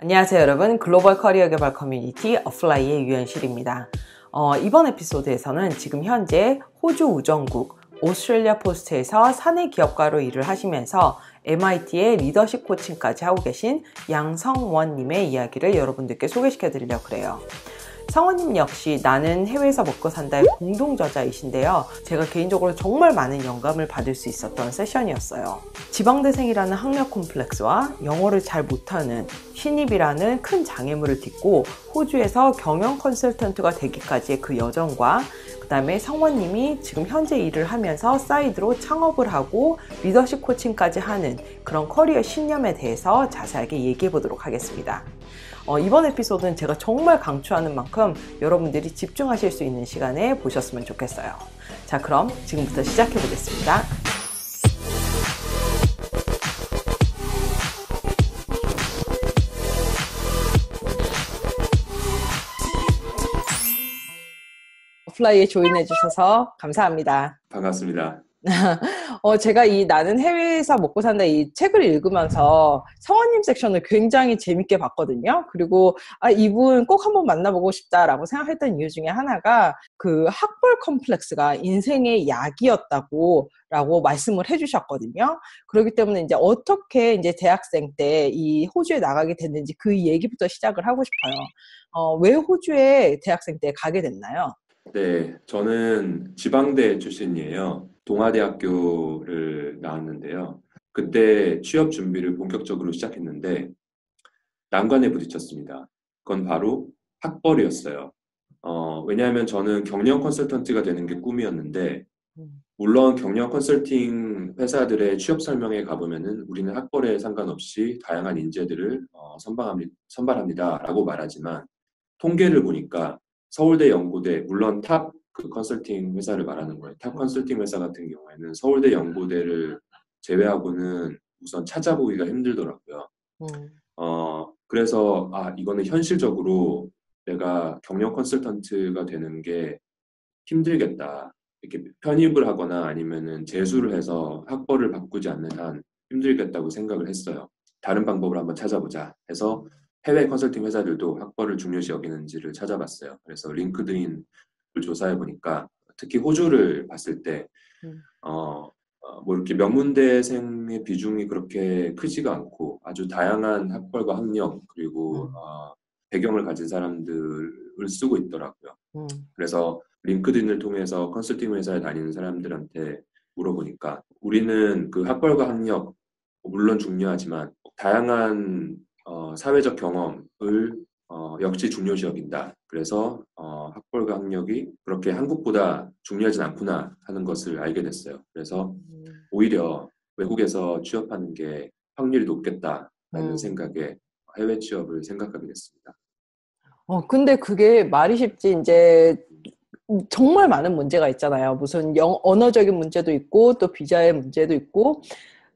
안녕하세요 여러분, 글로벌 커리어 개발 커뮤니티 어플라이의 유현실입니다. 이번 에피소드에서는 지금 현재 호주 우정국 오스트레일리아 포스트에서 사내 기업가로 일을 하시면서 MIT의 리더십 코칭까지 하고 계신 양성원님의 이야기를 여러분들께 소개시켜 드리려고 그래요. 성원님 역시 나는 해외에서 먹고 산다의 공동 저자이신데요. 제가 개인적으로 정말 많은 영감을 받을 수 있었던 세션이었어요. 지방대생이라는 학력 콤플렉스와 영어를 잘 못하는 신입이라는 큰 장애물을 딛고 호주에서 경영 컨설턴트가 되기까지의 그 여정과 그 다음에 성원님이 지금 현재 일을 하면서 사이드로 창업을 하고 리더십 코칭까지 하는 그런 커리어 신념에 대해서 자세하게 얘기해 보도록 하겠습니다. 이번 에피소드는 제가 정말 강추하는 만큼 여러분들이 집중하실 수 있는 시간에 보셨으면 좋겠어요. 자, 그럼 지금부터 시작해 보겠습니다. 어플라이에 조인해 주셔서 감사합니다. 반갑습니다. 제가 이 나는 해외에서 먹고 산다 이 책을 읽으면서 성원님 섹션을 굉장히 재밌게 봤거든요. 그리고 이분 꼭 한번 만나보고 싶다라고 생각했던 이유 중에 하나가 그 학벌 컴플렉스가 인생의 약이었다고 라고 말씀을 해주셨거든요. 그렇기 때문에 이제 어떻게 이제 대학생 때 이 호주에 나가게 됐는지 그 얘기부터 시작을 하고 싶어요. 왜 호주에 대학생 때 가게 됐나요? 네, 저는 지방대 출신이에요. 동아대학교를 나왔는데요. 그때 취업 준비를 본격적으로 시작했는데 난관에 부딪혔습니다. 그건 바로 학벌이었어요. 왜냐하면 저는 경영 컨설턴트가 되는 게 꿈이었는데 물론 경영 컨설팅 회사들의 취업 설명회 가보면은 우리는 학벌에 상관없이 다양한 인재들을 선발합니다라고 말하지만 통계를 보니까 서울대, 연고대, 물론 탑 그 컨설팅 회사를 말하는 거예요. 탑 컨설팅 회사 같은 경우에는 서울대, 연고대를 제외하고는 우선 찾아보기가 힘들더라고요. 그래서 이거는 현실적으로 내가 경영 컨설턴트가 되는 게 힘들겠다. 이렇게 편입을 하거나 아니면은 재수를 해서 학벌을 바꾸지 않는 한 힘들겠다고 생각을 했어요. 다른 방법을 한번 찾아보자 해서 해외 컨설팅 회사들도 학벌을 중요시 여기는지를 찾아봤어요. 그래서 링크드인을 조사해 보니까 특히 호주를 봤을 때 뭐 이렇게 명문대생의 비중이 그렇게 크지가 않고 아주 다양한 학벌과 학력 그리고 배경을 가진 사람들을 쓰고 있더라고요. 그래서 링크드인을 통해서 컨설팅 회사에 다니는 사람들한테 물어보니까 우리는 그 학벌과 학력 물론 중요하지만 다양한 사회적 경험을 역시 중요시 여긴다. 그래서 학벌과 학력이 그렇게 한국보다 중요하진 않구나 하는 것을 알게 됐어요. 그래서 오히려 외국에서 취업하는 게 확률이 높겠다라는 생각에 해외 취업을 생각하게 됐습니다. 근데 그게 말이 쉽지 이제 정말 많은 문제가 있잖아요. 무슨 언어적인 문제도 있고 또 비자의 문제도 있고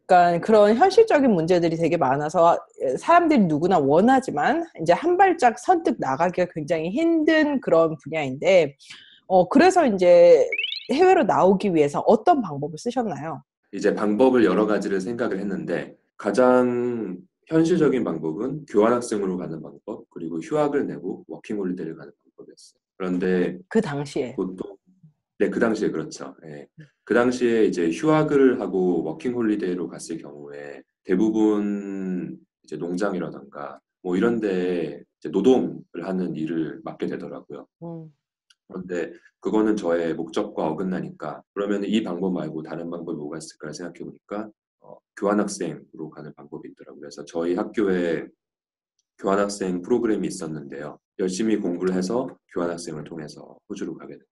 그러니까 그런 현실적인 문제들이 되게 많아서 사람들이 누구나 원하지만 이제 한 발짝 선뜻 나가기가 굉장히 힘든 그런 분야인데 그래서 이제 해외로 나오기 위해서 어떤 방법을 쓰셨나요? 이제 방법을 여러 가지를 생각을 했는데 가장 현실적인 방법은 교환학생으로 가는 방법 그리고 휴학을 내고 워킹홀리데이를 가는 방법이었어요. 그런데 그 당시에 보통 네, 그 당시에 그렇죠. 네. 그 당시에 이제 휴학을 하고 워킹홀리데이로 갔을 경우에 대부분 이제 농장이라던가 뭐 이런 데 이제 노동을 하는 일을 맡게 되더라고요. 그런데 그거는 저의 목적과 어긋나니까 그러면 이 방법 말고 다른 방법이 뭐가 있을까 생각해 보니까 교환학생으로 가는 방법이 있더라고요. 그래서 저희 학교에 교환학생 프로그램이 있었는데요. 열심히 공부를 해서 교환학생을 통해서 호주로 가게 됐어요.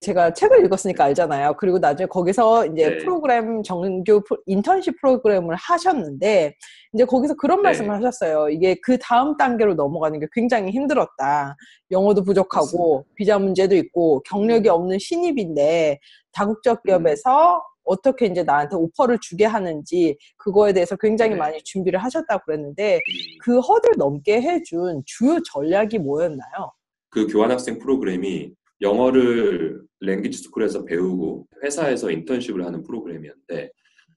제가 책을 읽었으니까 알잖아요. 그리고 나중에 거기서 이제 네. 프로그램 정규 인턴십 프로그램을 하셨는데 이제 거기서 그런 말씀을 하셨어요. 이게 그 다음 단계로 넘어가는 게 굉장히 힘들었다. 영어도 부족하고 맞습니다. 비자 문제도 있고 경력이 없는 신입인데 다국적 기업에서 어떻게 이제 나한테 오퍼를 주게 하는지 그거에 대해서 굉장히 많이 준비를 하셨다고 그랬는데 그 허들 넘게 해준 주요 전략이 뭐였나요? 그 교환학생 프로그램이 영어를 랭귀지 스쿨에서 배우고 회사에서 인턴십을 하는 프로그램이었는데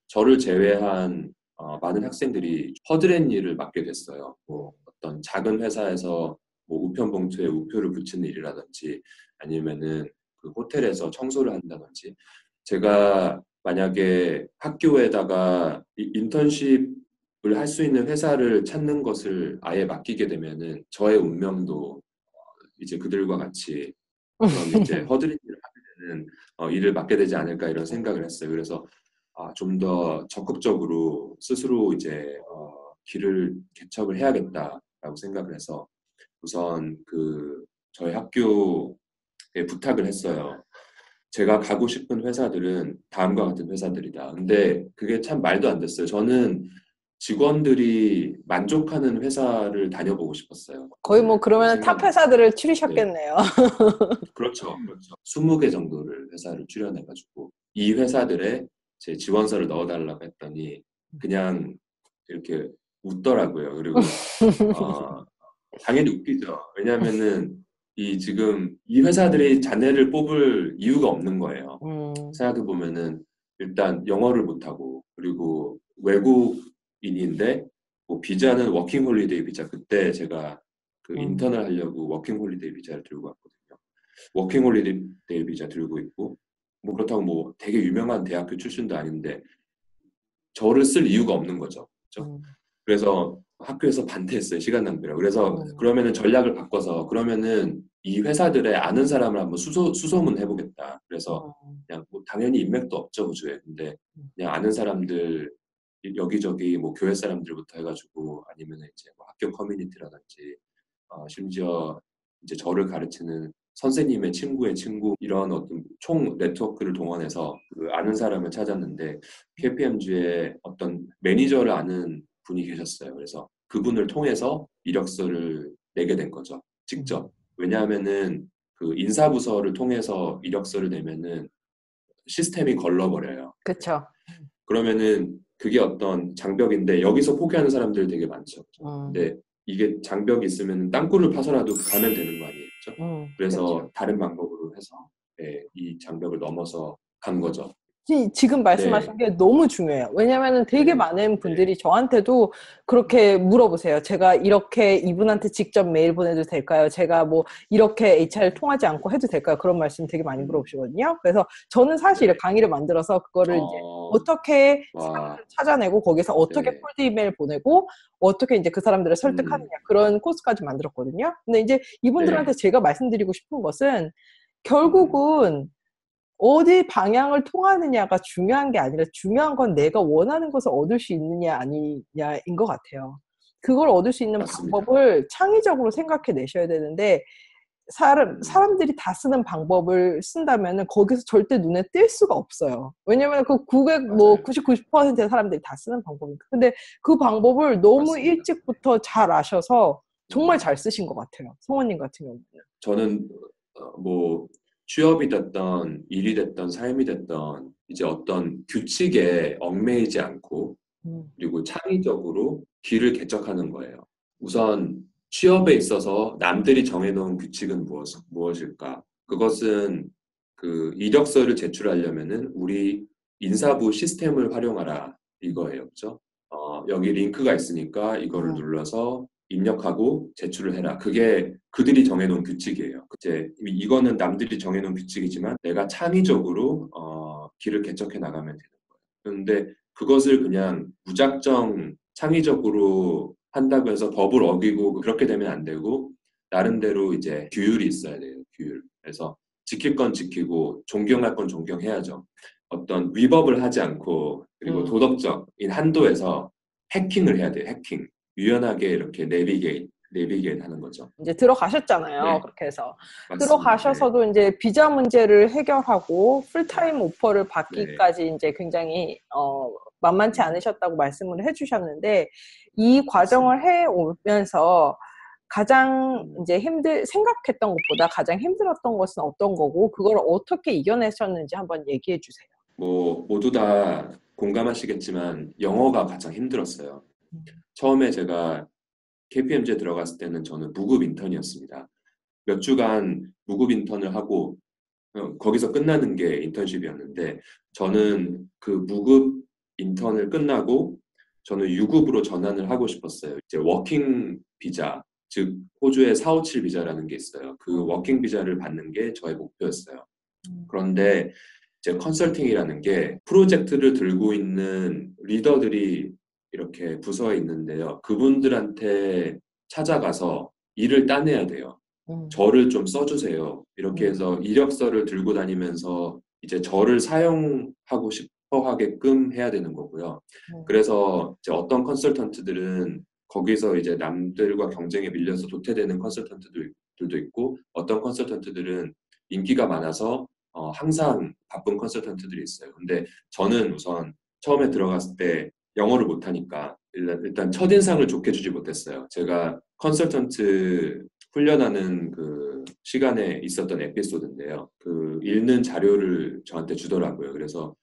저를 제외한 많은 학생들이 허드렛 일을 맡게 됐어요. 뭐 어떤 작은 회사에서 뭐 우편 봉투에 우표를 붙이는 일이라든지 아니면은 그 호텔에서 청소를 한다든지 제가 만약에 학교에다가 인턴십을 할 수 있는 회사를 찾는 것을 아예 맡기게 되면은 저의 운명도 이제 그들과 같이 그런 이제 허드렛 일을 하게 되는 일을 맡게 되지 않을까 이런 생각을 했어요. 그래서 좀 더 적극적으로 스스로 이제 길을 개척을 해야겠다라고 생각을 해서 우선 그 저희 학교에 부탁을 했어요. 제가 가고 싶은 회사들은 다음과 같은 회사들이다. 근데 그게 참 말도 안 됐어요. 저는 직원들이 만족하는 회사를 다녀보고 싶었어요. 거의 뭐 그 그러면 탑 생각이 회사들을 네, 추리셨겠네요. 그렇죠. 그렇죠. 20개 정도를 회사를 출연해가지고 이 회사들에 제 지원서를 넣어달라고 했더니 그냥 이렇게 웃더라고요. 그리고 어, 당연히 웃기죠. 왜냐하면은 이 지금 이 회사들이 자네를 뽑을 이유가 없는 거예요. 음, 생각해 보면은 일단 영어를 못하고 그리고 외국인인데 뭐 비자는 워킹 홀리데이 비자 그때 제가 그 음, 인턴을 하려고 워킹 홀리데이 비자를 들고 왔거든요. 워킹 홀리데이 비자 들고 있고 뭐 그렇다고 뭐 되게 유명한 대학교 출신도 아닌데 저를 쓸 이유가 없는 거죠. 그렇죠? 음, 그래서 학교에서 반대했어요. 시간 낭비라고. 그래서 음, 그러면은 전략을 바꿔서 그러면은 이 회사들의 아는 사람을 한번 수소문 해보겠다. 그래서 음, 그냥 뭐 당연히 인맥도 없죠, 우주에. 근데 음, 그냥 아는 사람들 여기저기 뭐 교회 사람들부터 해가지고 아니면은 이제 뭐 학교 커뮤니티라든지 심지어 이제 저를 가르치는 선생님의 친구의 친구 이런 어떤 총 네트워크를 동원해서 그 아는 사람을 찾았는데 KPMG의 어떤 매니저를 아는 분이 계셨어요. 그래서 그분을 통해서 이력서를 내게 된 거죠. 음. 직접. 왜냐하면은 그 인사부서를 통해서 이력서를 내면은 시스템이 걸러버려요. 그쵸. 그러면은 그게 어떤 장벽인데 여기서 포기하는 사람들이 되게 많죠. 음, 근데 이게 장벽이 있으면 땅굴을 파서라도 가면 되는 거 아니에요. 그죠? 그쵸. 그래서 다른 방법으로 해서 이 장벽을 넘어서 간 거죠. 지금 네, 말씀하신 게 너무 중요해요. 왜냐면은 되게 네, 많은 네, 분들이 저한테도 그렇게 물어보세요. 제가 이렇게 이분한테 직접 메일 보내도 될까요? 제가 뭐 이렇게 HR 통하지 않고 해도 될까요? 그런 말씀 되게 많이 음, 물어보시거든요. 그래서 저는 사실 네, 강의를 만들어서 그거를 이제 어, 어떻게 와, 사람들을 찾아내고 거기서 어떻게 네, 콜드 이메일 보내고 어떻게 이제 그 사람들을 설득하느냐 음, 그런 코스까지 만들었거든요. 근데 이제 이분들한테 네, 제가 말씀드리고 싶은 것은 음, 결국은 어디 방향을 통하느냐가 중요한 게 아니라 중요한 건 내가 원하는 것을 얻을 수 있느냐 아니냐인 것 같아요. 그걸 얻을 수 있는 맞습니다. 방법을 창의적으로 생각해 내셔야 되는데 음, 사람들이 다 쓰는 방법을 쓴다면은 거기서 절대 눈에 띌 수가 없어요. 왜냐면 그 900, 뭐 맞아요. 99%의 사람들이 다 쓰는 방법이니까. 근데 그 방법을 너무 맞습니다. 일찍부터 잘 아셔서 정말 음, 잘 쓰신 것 같아요. 성원님 같은 경우는. 저는 뭐 취업이 됐던 일이 됐던 삶이 됐던 이제 어떤 규칙에 얽매이지 않고 음, 그리고 창의적으로 길을 개척하는 거예요. 우선 취업에 있어서 남들이 정해놓은 규칙은 무엇일까? 그것은 그 이력서를 제출하려면은 우리 인사부 시스템을 활용하라 이거예요, 그렇죠? 여기 링크가 있으니까 이거를 음, 눌러서 입력하고 제출을 해라. 그게 그들이 정해놓은 규칙이에요. 이제 이거는 남들이 정해놓은 규칙이지만 내가 창의적으로 길을 개척해 나가면 되는 거예요. 그런데 그것을 그냥 무작정 창의적으로 한다고 해서 법을 어기고 그렇게 되면 안 되고 나름대로 이제 규율이 있어야 돼요. 규율. 그래서 지킬 건 지키고 존경할 건 존경해야죠. 어떤 위법을 하지 않고 그리고 음. 도덕적인 한도에서 해킹을 해야 돼요. 해킹. 유연하게 이렇게 내비게이트 하는 거죠. 이제 들어가셨잖아요. 네, 그렇게 해서. 맞습니다. 네, 들어가셔서도 이제 비자 문제를 해결하고 풀타임 오퍼를 네, 받기까지 이제 굉장히, 만만치 음, 않으셨다고 말씀을 해주셨는데, 이 과정을 맞습니다. 해 오면서 가장 음, 이제 생각했던 것보다 가장 힘들었던 것은 어떤 거고, 그걸 어떻게 이겨내셨는지 한번 얘기해 주세요. 뭐 모두 다 공감하시겠지만 영어가 가장 힘들었어요. 처음에 제가 KPMG에 들어갔을 때는 저는 무급 인턴이었습니다. 몇 주간 무급 인턴을 하고 거기서 끝나는 게 인턴십이었는데 저는 그 무급 인턴을 끝나고 저는 유급으로 전환을 하고 싶었어요. 이제 워킹 비자 즉 호주의 457 비자라는 게 있어요. 그 워킹 비자를 받는 게 저의 목표였어요. 그런데 이제 컨설팅이라는 게 프로젝트를 들고 있는 리더들이 이렇게 부서에 있는데요. 그분들한테 찾아가서 일을 따내야 돼요. 저를 좀 써주세요. 이렇게 해서 이력서를 들고 다니면서 이제 저를 사용하고 싶어 하게끔 해야 되는 거고요. 그래서 이제 어떤 컨설턴트들은 거기서 이제 남들과 경쟁에 밀려서 도태되는 컨설턴트들도 있고, 어떤 컨설턴트들은 인기가 많아서 항상 바쁜 컨설턴트들이 있어요. 근데 저는 우선 처음에 들어갔을 때 영어를 못하니까 일단 첫인상을 좋게 주지 못했어요. 제가 컨설턴트 훈련하는 그 시간에 있었던 에피소드인데요. 그 읽는 자료를 저한테 주더라고요. 그래서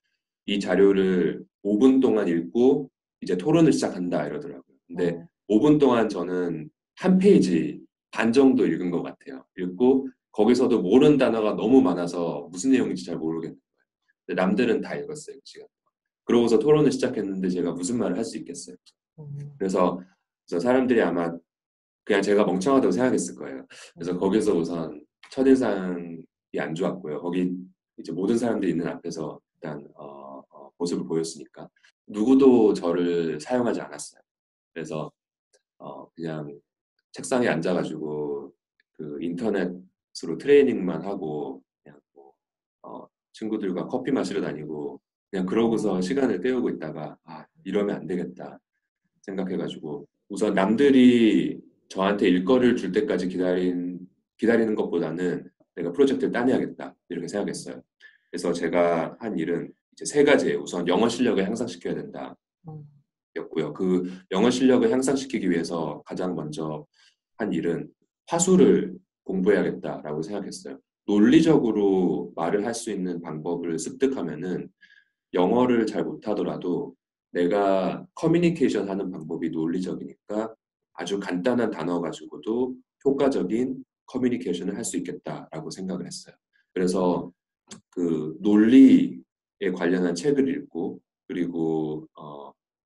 이 자료를 5분 동안 읽고 이제 토론을 시작한다 이러더라고요. 근데 5분 동안 저는 한 페이지 반 정도 읽은 것 같아요. 읽고 거기서도 모르는 단어가 너무 많아서 무슨 내용인지 잘 모르겠는 거예요. 근데 남들은 다 읽었어요, 그 시간. 그러고서 토론을 시작했는데 제가 무슨 말을 할 수 있겠어요. 그래서 사람들이 아마 그냥 제가 멍청하다고 생각했을 거예요. 그래서 거기서 우선 첫인상이 안 좋았고요. 거기 이제 모든 사람들이 있는 앞에서 일단 모습을 보였으니까 누구도 저를 사용하지 않았어요. 그래서 그냥 책상에 앉아가지고 그 인터넷으로 트레이닝만 하고 그냥 뭐 친구들과 커피 마시러 다니고 그냥 그러고서 시간을 때우고 있다가 이러면 안 되겠다 생각해가지고 우선 남들이 저한테 일거리를 줄 때까지 기다리는 것보다는 내가 프로젝트를 따내야겠다 이렇게 생각했어요. 그래서 제가 한 일은 이제 세 가지예요. 우선 영어 실력을 향상시켜야 된다. 였고요. 그 영어 실력을 향상시키기 위해서 가장 먼저 한 일은 화술을 공부해야겠다라고 생각했어요. 논리적으로 말을 할 수 있는 방법을 습득하면은 영어를 잘 못하더라도 내가 커뮤니케이션 하는 방법이 논리적이니까 아주 간단한 단어 가지고도 효과적인 커뮤니케이션을 할 수 있겠다라고 생각을 했어요. 그래서 그 논리에 관련한 책을 읽고 그리고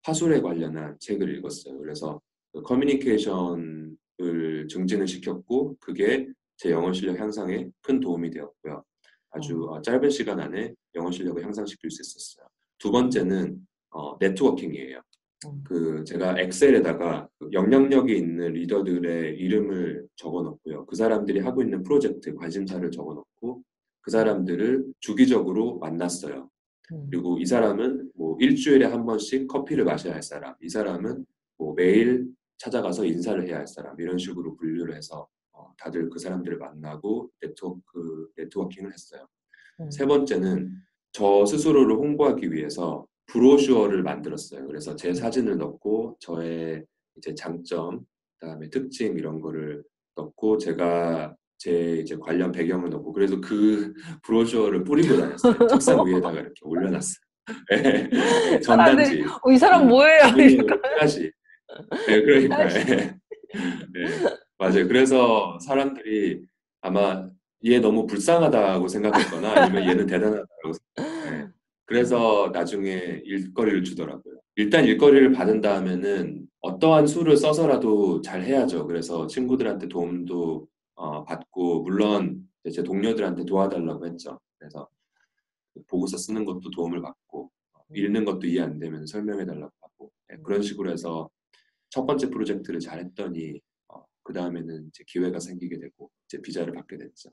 화술에 관련한 책을 읽었어요. 그래서 그 커뮤니케이션을 증진을 시켰고 그게 제 영어 실력 향상에 큰 도움이 되었고요. 아주 짧은 시간 안에 영어 실력을 향상시킬 수 있었어요. 두 번째는 네트워킹이에요. 그 제가 엑셀에다가 영향력이 있는 리더들의 이름을 적어놓고요. 그 사람들이 하고 있는 프로젝트 관심사를 적어놓고 그 사람들을 주기적으로 만났어요. 그리고 이 사람은 뭐 일주일에 한 번씩 커피를 마셔야 할 사람, 이 사람은 뭐 매일 찾아가서 인사를 해야 할 사람 이런 식으로 분류를 해서 다들 그 사람들을 만나고 네트워킹을 했어요. 세 번째는 저 스스로를 홍보하기 위해서 브로슈어를 만들었어요. 그래서 제 사진을 넣고 저의 이제 장점, 그다음에 특징 이런 거를 넣고 제가 제 이제 관련 배경을 넣고 그래서 그 브로슈어를 뿌리고 다녔어요. 책상 위에다가 이렇게 올려놨어요. 네, 사람들이 전단지, 이 사람 뭐예요? 알루미늄으로 펴야지. 네, 그러니까 네, 맞아요. 그래서 사람들이 아마 얘 너무 불쌍하다고 생각했거나 아니면 얘는 대단하다고 네. 그래서 나중에 일거리를 주더라고요. 일단 일거리를 받은 다음에는 어떠한 수를 써서라도 잘 해야죠. 그래서 친구들한테 도움도 받고 물론 제 동료들한테 도와달라고 했죠. 그래서 보고서 쓰는 것도 도움을 받고 읽는 것도 이해 안 되면 설명해달라고 하고 네, 그런 식으로 해서 첫 번째 프로젝트를 잘 했더니 그 다음에는 이제 기회가 생기게 되고 이제 비자를 받게 됐죠.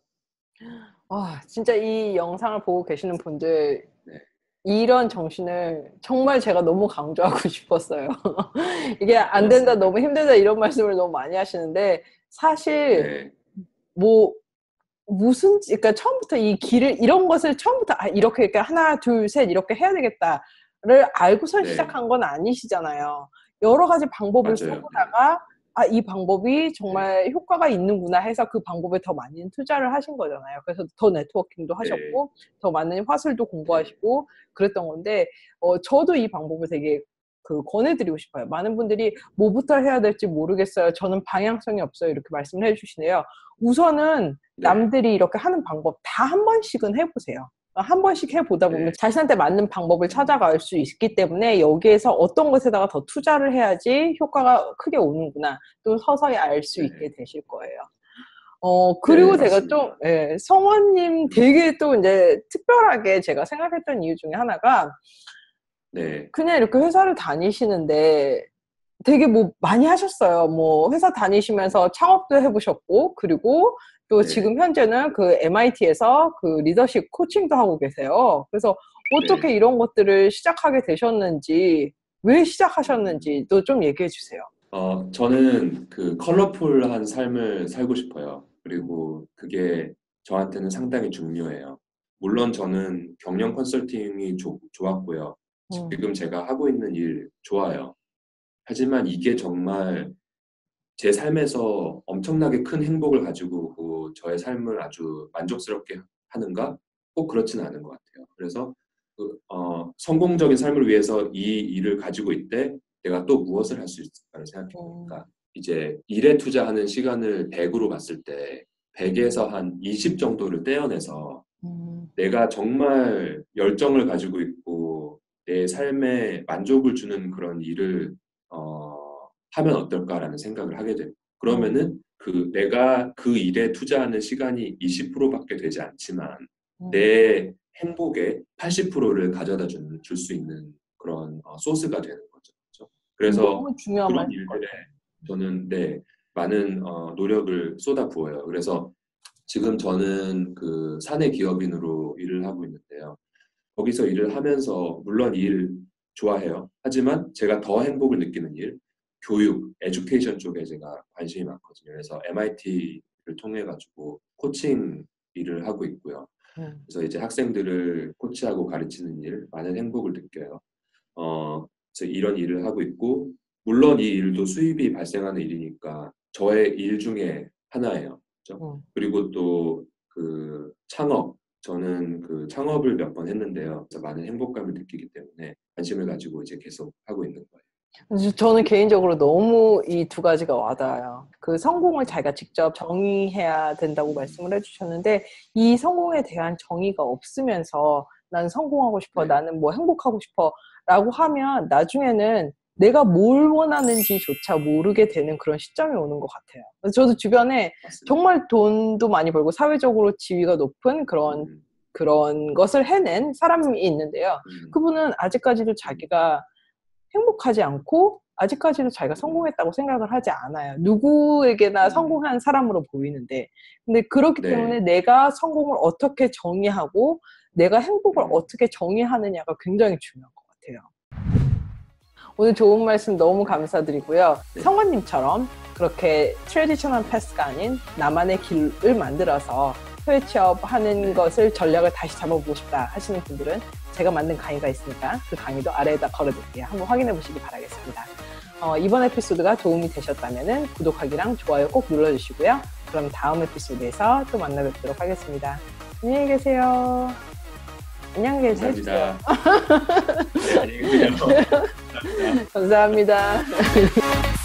진짜 이 영상을 보고 계시는 분들 네. 이런 정신을 정말 제가 너무 강조하고 싶었어요. 이게 안 된다, 고맙습니다. 너무 힘들다 이런 말씀을 너무 많이 하시는데 사실 네. 뭐 그러니까 처음부터 이 길을 이런 것을 처음부터 이렇게 하나 둘 셋 이렇게 해야 되겠다를 알고서 네. 시작한 건 아니시잖아요. 여러 가지 방법을 맞아요. 써보다가 이 방법이 정말 효과가 있는구나 해서 그 방법에 더 많이 투자를 하신 거잖아요. 그래서 더 네트워킹도 네. 하셨고 더 많은 화술도 네. 공부하시고 그랬던 건데 저도 이 방법을 되게 권해드리고 싶어요. 많은 분들이 뭐부터 해야 될지 모르겠어요. 저는 방향성이 없어요. 이렇게 말씀을 해주시네요. 우선은 네. 남들이 이렇게 하는 방법 다 한 번씩은 해보세요. 한 번씩 해보다 보면 네. 자신한테 맞는 방법을 찾아갈 수 있기 때문에 여기에서 어떤 것에다가 더 투자를 해야지 효과가 크게 오는구나 또 서서히 알 수 네. 있게 되실 거예요. 네, 그리고 제가 맞습니다. 좀, 예, 성원님 되게 또 이제 특별하게 제가 생각했던 이유 중에 하나가 네. 그냥 이렇게 회사를 다니시는데 되게 뭐 많이 하셨어요. 뭐 회사 다니시면서 창업도 해보셨고, 그리고 또 네. 지금 현재는 그 MIT에서 그 리더십 코칭도 하고 계세요. 그래서 어떻게 네. 이런 것들을 시작하게 되셨는지, 왜 시작하셨는지도 좀 얘기해 주세요. 저는 그 컬러풀한 삶을 살고 싶어요. 그리고 그게 저한테는 상당히 중요해요. 물론 저는 경영 컨설팅이 좋았고요. 음, 지금 제가 하고 있는 일 좋아요. 하지만 이게 정말 제 삶에서 엄청나게 큰 행복을 가지고 오고 저의 삶을 아주 만족스럽게 하는가? 꼭 그렇지는 않은 것 같아요. 그래서 성공적인 삶을 위해서 이 일을 가지고 있되 내가 또 무엇을 할 수 있을까를 생각해 음, 보니까 이제 일에 투자하는 시간을 100으로 봤을 때 100에서 한 20 정도를 떼어내서 음, 내가 정말 열정을 가지고 있고 내 삶에 만족을 주는 그런 일을 어, 하면 어떨까라는 생각을 하게 돼요. 음, 그러면은 내가 그 일에 투자하는 시간이 20%밖에 되지 않지만 음. 내 행복의 80%를 가져다 줄 수 있는 그런 소스가 되는 거죠. 그렇죠? 그래서 너무 중요한 그런 말인 것 일들에 같아요. 저는 많은 노력을 쏟아 부어요. 그래서 지금 저는 그 사내 기업인으로 일을 하고 있는데요. 거기서 일을 하면서 물론 일 좋아해요. 하지만 제가 더 행복을 느끼는 일, 교육, 에듀케이션 쪽에 제가 관심이 많거든요. 그래서 MIT를 통해 가지고 코칭 일을 하고 있고요. 음, 그래서 이제 학생들을 코치하고 가르치는 일, 많은 행복을 느껴요. 그래서 이런 일을 하고 있고, 물론 이 일도 수입이 발생하는 일이니까 저의 일 중에 하나예요. 그렇죠? 음. 그리고 또 그 창업, 저는 그 창업을 몇 번 했는데요. 그래서 많은 행복감을 느끼기 때문에 관심을 가지고 이제 계속 하고 있는 거예요. 그래서 저는 개인적으로 너무 이 두 가지가 와닿아요. 그 성공을 자기가 직접 정의해야 된다고 말씀을 해주셨는데, 이 성공에 대한 정의가 없으면서 난 성공하고 싶어, 네, 나는 뭐 행복하고 싶어 라고 하면 나중에는 내가 뭘 원하는지조차 모르게 되는 그런 시점이 오는 것 같아요. 그래서 저도 주변에 맞습니다. 정말 돈도 많이 벌고 사회적으로 지위가 높은 음, 그런 것을 해낸 사람이 있는데요. 음, 그분은 아직까지도 음, 자기가 행복하지 않고 아직까지도 자기가 음, 성공했다고 생각을 하지 않아요. 누구에게나 음. 성공한 사람으로 보이는데. 근데 그렇기 때문에 네, 내가 성공을 어떻게 정의하고 내가 행복을 음, 어떻게 정의하느냐가 굉장히 중요한 것 같아요. 오늘 좋은 말씀 너무 네, 감사드리고요. 네, 성원님처럼 그렇게 트레디셔널 패스가 아닌 나만의 길을 만들어서 해외 취업하는 네, 것을 전략을 다시 잡아보고 싶다 하시는 분들은 제가 만든 강의가 있으니까 그 강의도 아래에다 걸어둘게요. 한번 확인해 보시기 바라겠습니다. 이번 에피소드가 도움이 되셨다면 구독하기랑 좋아요 꼭 눌러주시고요. 그럼 다음 에피소드에서 또 만나 뵙도록 하겠습니다. 안녕히 계세요. 안녕히 계세요. 감사합니다. 네, 안녕히 계세요. 감사합니다. 감사합니다.